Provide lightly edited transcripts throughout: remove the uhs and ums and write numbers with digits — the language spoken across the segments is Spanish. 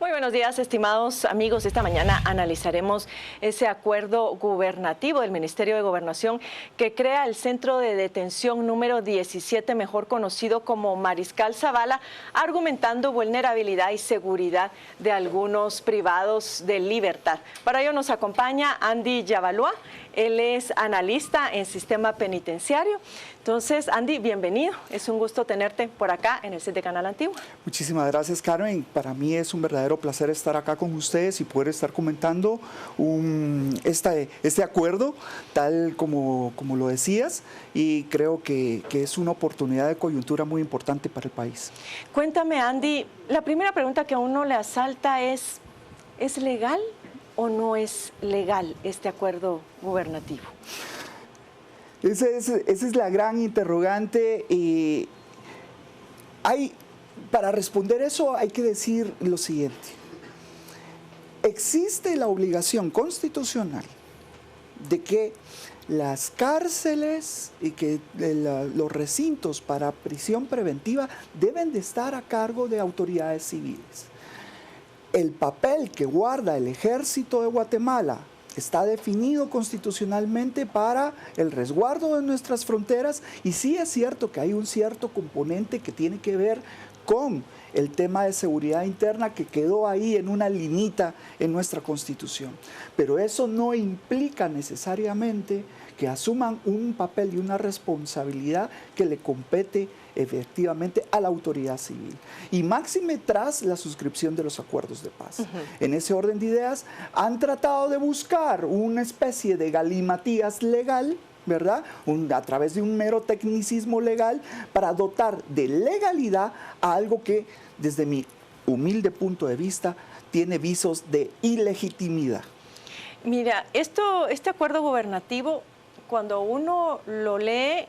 Muy buenos días, estimados amigos. Esta mañana analizaremos ese acuerdo gubernativo del Ministerio de Gobernación que crea el Centro de Detención número 17, mejor conocido como Mariscal Zavala, argumentando vulnerabilidad y seguridad de algunos privados de libertad. Para ello nos acompaña Andy Yavalois. Él es analista en sistema penitenciario. Entonces, Andy, bienvenido. Es un gusto tenerte por acá en el set de Canal Antigua. Muchísimas gracias, Carmen. Para mí es un verdadero placer estar acá con ustedes y poder estar comentando este acuerdo, tal como lo decías, y creo que es una oportunidad de coyuntura muy importante para el país. Cuéntame, Andy, la primera pregunta que a uno le asalta ¿es legal o no es legal este acuerdo gubernativo? Esa es la gran interrogante. Para responder eso hay que decir lo siguiente. Existe la obligación constitucional de que las cárceles y que los recintos para prisión preventiva deben de estar a cargo de autoridades civiles. El papel que guarda el Ejército de Guatemala está definido constitucionalmente para el resguardo de nuestras fronteras, y sí es cierto que hay un cierto componente que tiene que ver con el tema de seguridad interna que quedó ahí en una linita en nuestra Constitución. Pero eso no implica necesariamente que asuman un papel y una responsabilidad que le compete efectivamente a la autoridad civil. Y máxime tras la suscripción de los acuerdos de paz. En ese orden de ideas han tratado de buscar una especie de galimatías legal, ¿verdad? A través de un mero tecnicismo legal para dotar de legalidad a algo que, desde mi humilde punto de vista, tiene visos de ilegitimidad. Mira, este acuerdo gubernativo, cuando uno lo lee,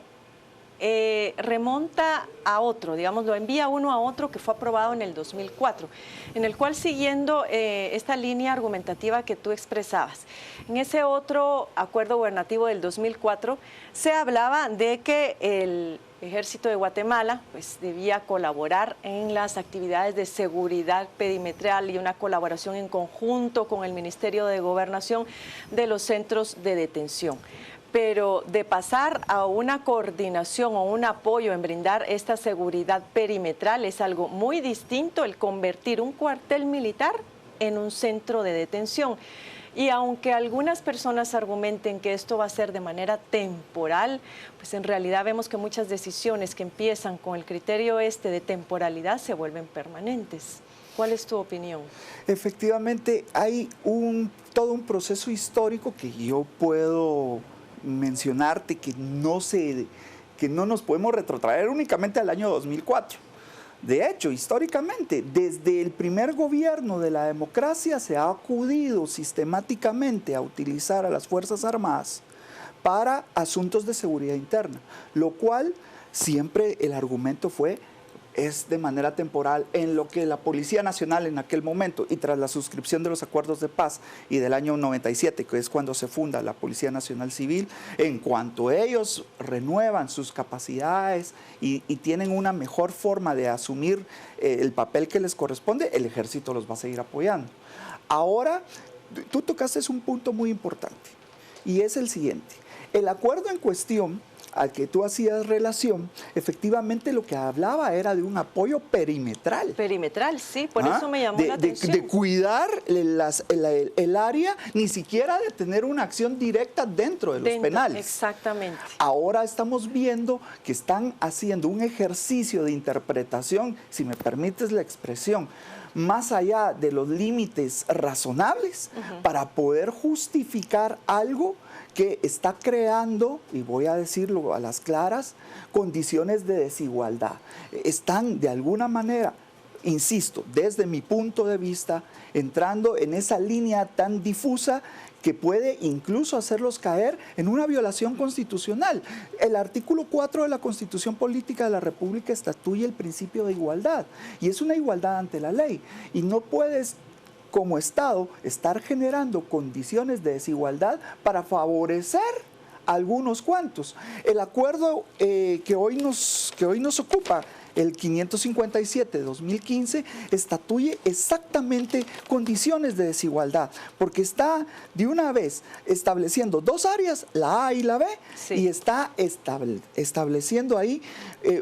remonta a otro, digamos, lo envía uno a otro que fue aprobado en el 2004, en el cual, siguiendo esta línea argumentativa que tú expresabas, en ese otro acuerdo gubernativo del 2004 se hablaba de que el Ejército de Guatemala pues debía colaborar en las actividades de seguridad perimetral y una colaboración en conjunto con el Ministerio de Gobernación de los centros de detención. Pero de pasar a una coordinación o un apoyo en brindar esta seguridad perimetral es algo muy distinto el convertir un cuartel militar en un centro de detención. Y aunque algunas personas argumenten que esto va a ser de manera temporal, pues en realidad vemos que muchas decisiones que empiezan con el criterio de temporalidad se vuelven permanentes. ¿Cuál es tu opinión? Efectivamente, hay todo un proceso histórico que yo puedo mencionarte que no nos podemos retrotraer únicamente al año 2004. De hecho, históricamente, desde el primer gobierno de la democracia se ha acudido sistemáticamente a utilizar a las Fuerzas Armadas para asuntos de seguridad interna, lo cual siempre el argumento es de manera temporal, en lo que la Policía Nacional en aquel momento, y tras la suscripción de los acuerdos de paz y del año 97, que es cuando se funda la Policía Nacional Civil, en cuanto ellos renuevan sus capacidades y tienen una mejor forma de asumir el papel que les corresponde, el Ejército los va a seguir apoyando. Ahora, tú tocaste un punto muy importante, y es el siguiente. El acuerdo en cuestión al que tú hacías relación, efectivamente lo que hablaba era de un apoyo perimetral. Perimetral, sí, por eso me llamó la atención. De cuidar el área, ni siquiera de tener una acción directa dentro de los penales. Exactamente. Ahora estamos viendo que están haciendo un ejercicio de interpretación, si me permites la expresión, más allá de los límites razonables para poder justificar algo que está creando, y voy a decirlo a las claras, condiciones de desigualdad. Están de alguna manera, insisto, desde mi punto de vista, entrando en esa línea tan difusa que puede incluso hacerlos caer en una violación constitucional. El artículo 4 de la Constitución Política de la República estatuye el principio de igualdad, y es una igualdad ante la ley, y no puedes como Estado estar generando condiciones de desigualdad para favorecer a algunos cuantos. El acuerdo que hoy nos ocupa el 557 de 2015 estatuye exactamente condiciones de desigualdad, porque está de una vez estableciendo dos áreas, la A y la B, Sí. y está estableciendo ahí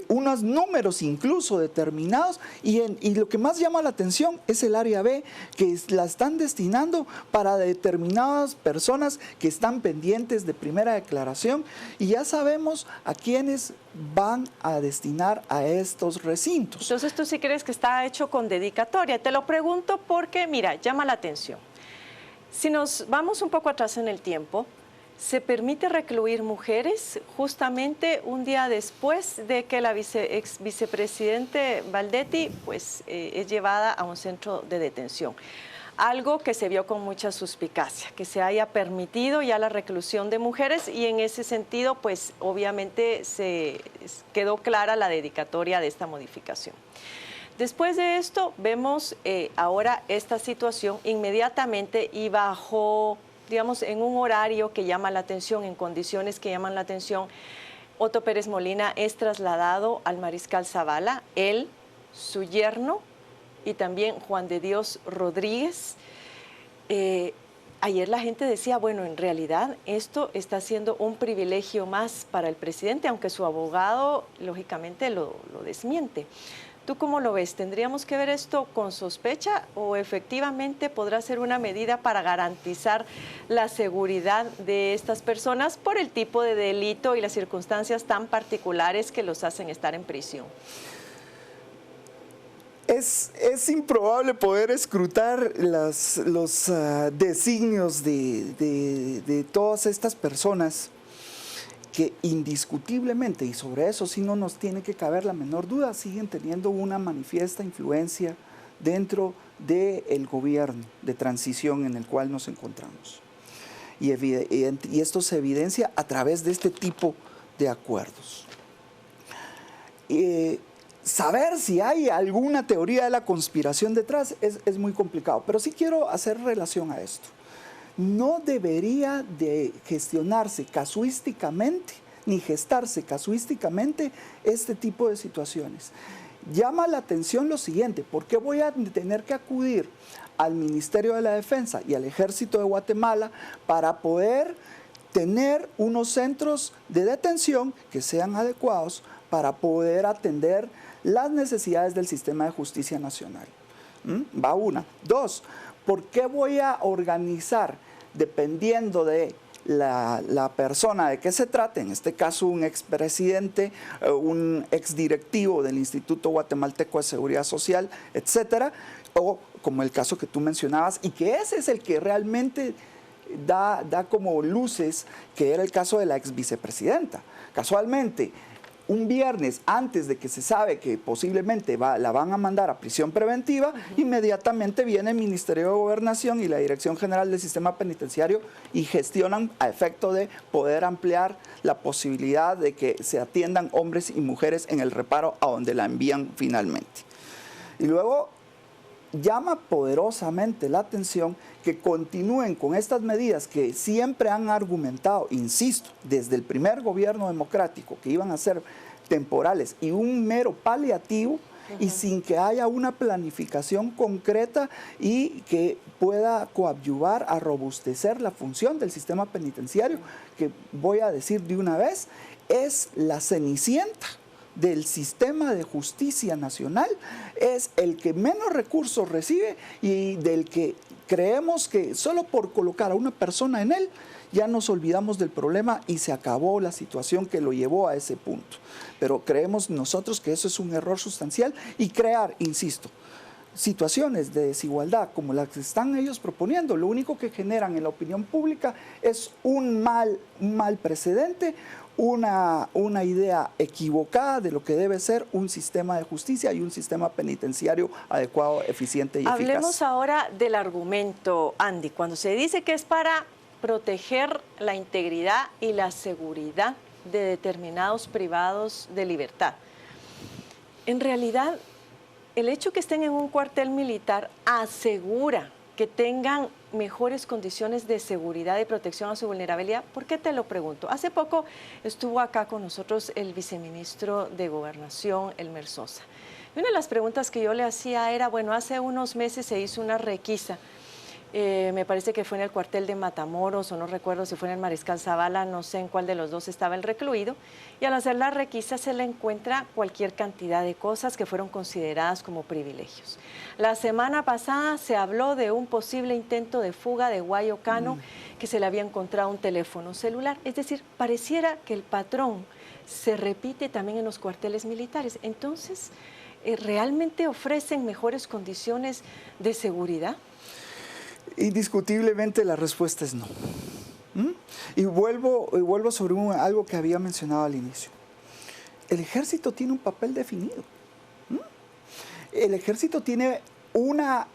unos números incluso determinados, y lo que más llama la atención es el área B, que la están destinando para determinadas personas que están pendientes de primera declaración, y ya sabemos a quiénes van a destinar a estos recintos. Entonces, ¿tú sí crees que está hecho con dedicatoria? Te lo pregunto porque, mira, llama la atención. Si nos vamos un poco atrás en el tiempo, se permite recluir mujeres justamente un día después de que la ex vicepresidente Valdetti pues, es llevada a un centro de detención. Algo que se vio con mucha suspicacia, que se haya permitido ya la reclusión de mujeres, y en ese sentido, pues obviamente se quedó clara la dedicatoria de esta modificación. Después de esto, vemos ahora esta situación inmediatamente y bajo, digamos, en un horario que llama la atención, en condiciones que llaman la atención. Otto Pérez Molina es trasladado al Mariscal Zavala, él, su yerno, y también Juan de Dios Rodríguez. Ayer la gente decía, bueno, en realidad esto está siendo un privilegio más para el presidente, aunque su abogado lógicamente lo desmiente. ¿Tú cómo lo ves? ¿Tendríamos que ver esto con sospecha o efectivamente podrá ser una medida para garantizar la seguridad de estas personas por el tipo de delito y las circunstancias tan particulares que los hacen estar en prisión? Es improbable poder escrutar los designios de todas estas personas que indiscutiblemente, y sobre eso sí no nos tiene que caber la menor duda, siguen teniendo una manifiesta influencia dentro del gobierno de transición en el cual nos encontramos. Y esto se evidencia a través de este tipo de acuerdos. Saber si hay alguna teoría de la conspiración detrás es muy complicado, pero sí quiero hacer relación a esto. No debería de gestionarse casuísticamente, ni gestarse casuísticamente este tipo de situaciones. Llama la atención lo siguiente: ¿por qué voy a tener que acudir al Ministerio de la Defensa y al Ejército de Guatemala para poder tener unos centros de detención que sean adecuados para poder atender las necesidades del sistema de justicia nacional? Va una. Dos, ¿por qué voy a organizar, dependiendo de la persona de qué se trate, en este caso un expresidente, un exdirectivo del Instituto Guatemalteco de Seguridad Social, etcétera, o como el caso que tú mencionabas, y que ese es el que realmente da como luces, que era el caso de la ex vicepresidenta? Casualmente, un viernes antes de que se sabe que posiblemente la van a mandar a prisión preventiva, inmediatamente viene el Ministerio de Gobernación y la Dirección General del Sistema Penitenciario y gestionan a efecto de poder ampliar la posibilidad de que se atiendan hombres y mujeres en el reparo a donde la envían finalmente. Y luego llama poderosamente la atención que continúen con estas medidas que siempre han argumentado, insisto, desde el primer gobierno democrático, que iban a ser temporales y un mero paliativo, y sin que haya una planificación concreta y que pueda coadyuvar a robustecer la función del sistema penitenciario, que voy a decir de una vez, es la cenicienta del sistema de justicia nacional, es el que menos recursos recibe y del que creemos que solo por colocar a una persona en él ya nos olvidamos del problema y se acabó la situación que lo llevó a ese punto. Pero creemos nosotros que eso es un error sustancial, y crear, insisto, situaciones de desigualdad como las que están ellos proponiendo, lo único que generan en la opinión pública es un mal precedente, una idea equivocada de lo que debe ser un sistema de justicia y un sistema penitenciario adecuado, eficiente y eficaz. Hablemos ahora del argumento, Andy, cuando se dice que es para proteger la integridad y la seguridad de determinados privados de libertad. En realidad, el hecho que estén en un cuartel militar asegura que tengan mejores condiciones de seguridad y protección a su vulnerabilidad? ¿Por qué te lo pregunto? Hace poco estuvo acá con nosotros el viceministro de Gobernación, Elmer Sosa. Y una de las preguntas que yo le hacía era, bueno, hace unos meses se hizo una requisa, me parece que fue en el cuartel de Matamoros, o no recuerdo si fue en el Mariscal Zavala, no sé en cuál de los dos estaba el recluido, y al hacer la requisa se le encuentra cualquier cantidad de cosas que fueron consideradas como privilegios. La semana pasada se habló de un posible intento de fuga de Guayo Cano, que se le había encontrado un teléfono celular, es decir, pareciera que el patrón se repite también en los cuarteles militares. Entonces, ¿realmente ofrecen mejores condiciones de seguridad? Indiscutiblemente la respuesta es no. Y vuelvo sobre algo que había mencionado al inicio. El ejército tiene un papel definido. El ejército tiene una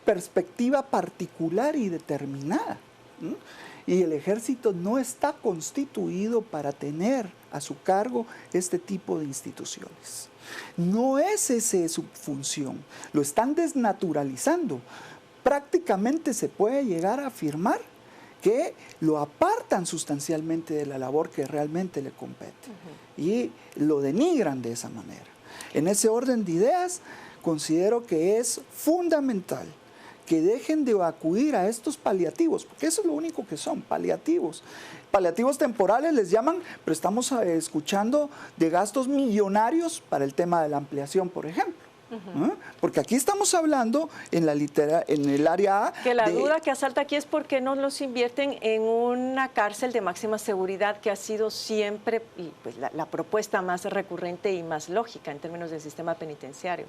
perspectiva particular y determinada. Y el ejército no está constituido para tener a su cargo este tipo de instituciones. No es esa su función. Lo están desnaturalizando. Prácticamente se puede llegar a afirmar que lo apartan sustancialmente de la labor que realmente le compete y lo denigran de esa manera. En ese orden de ideas, considero que es fundamental que dejen de acudir a estos paliativos, porque eso es lo único que son, paliativos. Paliativos temporales les llaman, pero estamos escuchando de gastos millonarios para el tema de la ampliación, por ejemplo. Porque aquí estamos hablando en el área A. Que la duda que asalta aquí es por qué no los invierten en una cárcel de máxima seguridad, que ha sido siempre pues, la propuesta más recurrente y más lógica en términos del sistema penitenciario.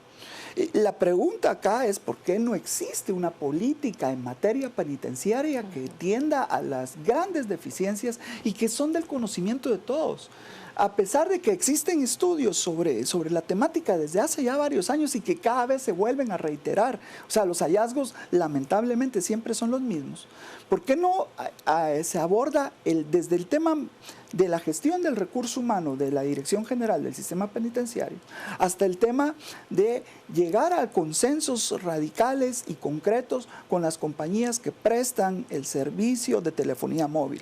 La pregunta acá es por qué no existe una política en materia penitenciaria que tienda a las grandes deficiencias y que son del conocimiento de todos. A pesar de que existen estudios sobre la temática desde hace ya varios años y que cada vez se vuelven a reiterar, o sea, los hallazgos lamentablemente siempre son los mismos, ¿por qué no se aborda desde el tema de la gestión del recurso humano de la Dirección General del Sistema Penitenciario hasta el tema de llegar a consensos radicales y concretos con las compañías que prestan el servicio de telefonía móvil?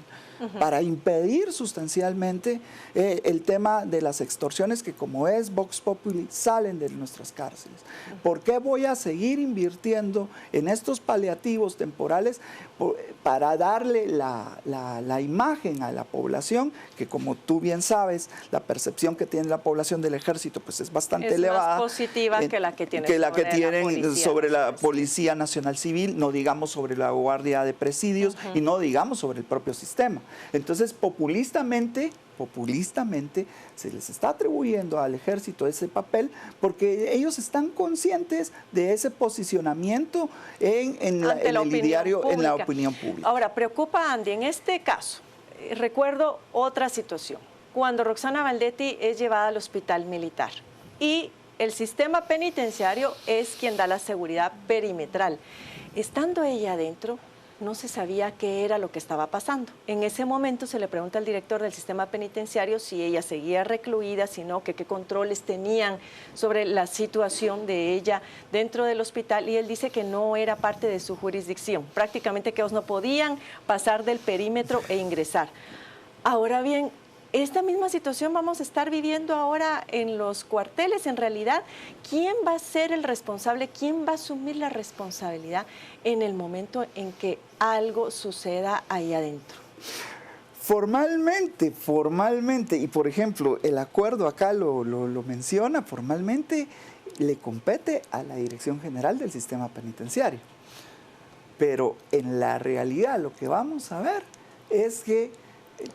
Para impedir sustancialmente el tema de las extorsiones que, como es Vox Populi, salen de nuestras cárceles. ¿Por qué voy a seguir invirtiendo en estos paliativos temporales para darle la imagen a la población, que como tú bien sabes, la percepción que tiene la población del ejército pues es bastante elevada? Es más positiva que la que tienen sobre la Policía Nacional Civil, no digamos sobre la Guardia de Presidios y no digamos sobre el propio sistema. Entonces, populistamente se les está atribuyendo al ejército ese papel porque ellos están conscientes de ese posicionamiento en la opinión pública. Ahora, preocupa, Andy, en este caso, recuerdo otra situación, cuando Roxana Valdetti es llevada al hospital militar y el sistema penitenciario es quien da la seguridad perimetral. Estando ella adentro, no se sabía qué era lo que estaba pasando. En ese momento se le pregunta al director del sistema penitenciario si ella seguía recluida, si no, qué controles tenían sobre la situación de ella dentro del hospital, y él dice que no era parte de su jurisdicción, prácticamente que ellos no podían pasar del perímetro e ingresar. Ahora bien, esta misma situación vamos a estar viviendo ahora en los cuarteles. En realidad, ¿quién va a ser el responsable? ¿Quién va a asumir la responsabilidad en el momento en que algo suceda ahí adentro? Formalmente, y por ejemplo, el acuerdo acá lo menciona, formalmente le compete a la Dirección General del Sistema Penitenciario. Pero en la realidad lo que vamos a ver es que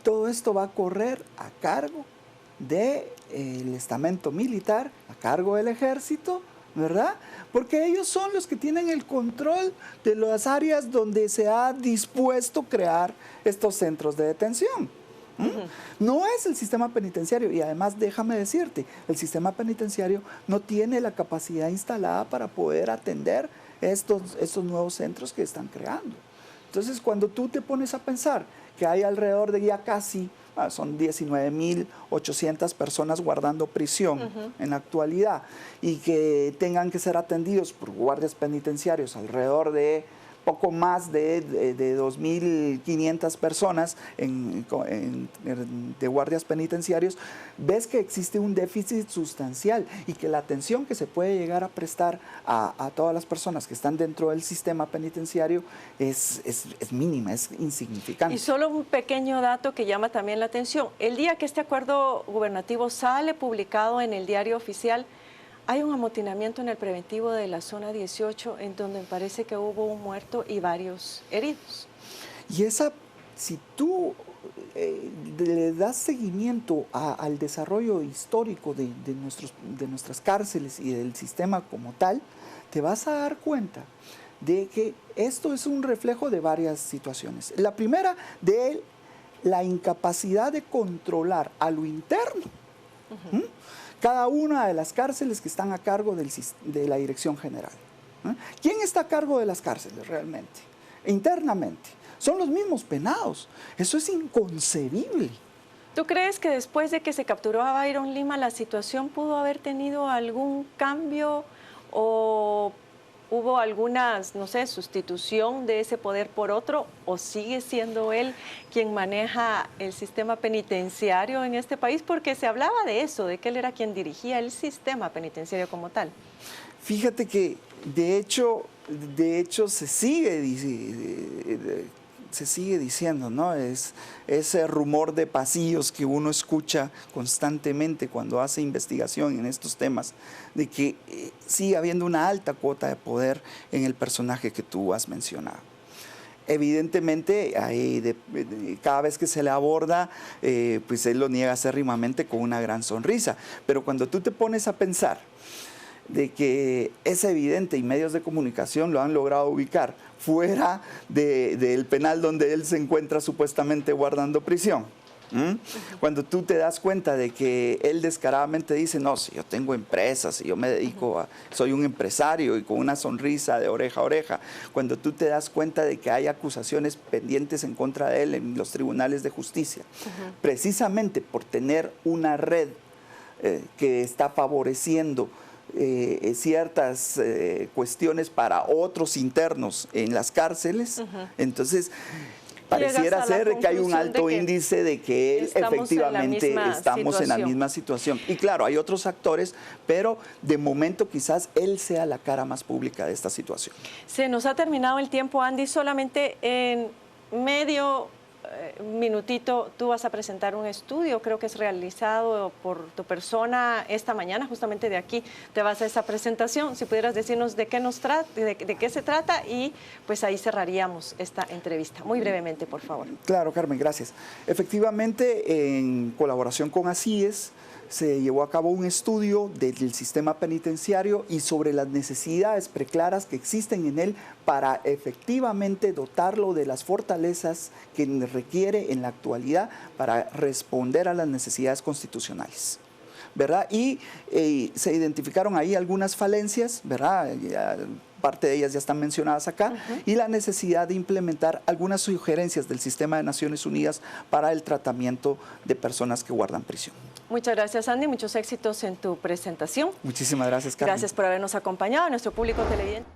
todo esto va a correr a cargo del estamento militar, a cargo del ejército, ¿verdad? Porque ellos son los que tienen el control de las áreas donde se ha dispuesto crear estos centros de detención. No es el sistema penitenciario, y además déjame decirte, el sistema penitenciario no tiene la capacidad instalada para poder atender estos nuevos centros que están creando. Entonces, cuando tú te pones a pensar que hay alrededor de ya casi, son 19.800 personas guardando prisión en la actualidad, y que tengan que ser atendidos por guardias penitenciarios alrededor de poco más de 2.500 personas de guardias penitenciarios, ves que existe un déficit sustancial y que la atención que se puede llegar a prestar a todas las personas que están dentro del sistema penitenciario es mínima, es insignificante. Y solo un pequeño dato que llama también la atención. El día que este acuerdo gubernativo sale publicado en el Diario Oficial, hay un amotinamiento en el preventivo de la zona 18, en donde parece que hubo un muerto y varios heridos. Y si tú le das seguimiento al desarrollo histórico de nuestras cárceles y del sistema como tal, te vas a dar cuenta de que esto es un reflejo de varias situaciones. La primera, de la incapacidad de controlar a lo interno. Cada una de las cárceles que están a cargo de la Dirección General. ¿Quién está a cargo de las cárceles realmente? Internamente. Son los mismos penados. Eso es inconcebible. ¿Tú crees que después de que se capturó a Byron Lima, la situación pudo haber tenido algún cambio o hubo alguna, no sé, sustitución de ese poder por otro, o sigue siendo él quien maneja el sistema penitenciario en este país? Porque se hablaba de eso, de que él era quien dirigía el sistema penitenciario como tal. Fíjate que de hecho se sigue diciendo, ¿no? Es ese rumor de pasillos que uno escucha constantemente cuando hace investigación en estos temas, de que sigue habiendo una alta cuota de poder en el personaje que tú has mencionado. Evidentemente, cada vez que se le aborda, pues él lo niega acérrimamente con una gran sonrisa, pero cuando tú te pones a pensar de que es evidente y medios de comunicación lo han logrado ubicar fuera del penal donde él se encuentra supuestamente guardando prisión. Cuando tú te das cuenta de que él descaradamente dice, no, si yo tengo empresas, si yo me dedico soy un empresario, y con una sonrisa de oreja a oreja. Cuando tú te das cuenta de que hay acusaciones pendientes en contra de él en los tribunales de justicia, precisamente por tener una red que está favoreciendo ciertas cuestiones para otros internos en las cárceles, entonces pareciera ser que hay un alto índice de que él efectivamente estamos en la misma situación. Y claro, hay otros actores, pero de momento quizás él sea la cara más pública de esta situación. Se nos ha terminado el tiempo, Andy, solamente en medio minutito tú vas a presentar un estudio, creo que es realizado por tu persona esta mañana, justamente de aquí te vas a esa presentación. Si pudieras decirnos de qué se trata, y pues ahí cerraríamos esta entrevista. Muy brevemente, por favor. Claro, Carmen, gracias. Efectivamente, en colaboración con ACIES, se llevó a cabo un estudio del sistema penitenciario y sobre las necesidades preclaras que existen en él para efectivamente dotarlo de las fortalezas que requiere en la actualidad para responder a las necesidades constitucionales, ¿verdad? Y se identificaron ahí algunas falencias, ¿verdad? Parte de ellas ya están mencionadas acá, y la necesidad de implementar algunas sugerencias del sistema de Naciones Unidas para el tratamiento de personas que guardan prisión. Muchas gracias, Andy. Muchos éxitos en tu presentación. Muchísimas gracias, Carmen. Gracias por habernos acompañado, a nuestro público televidente.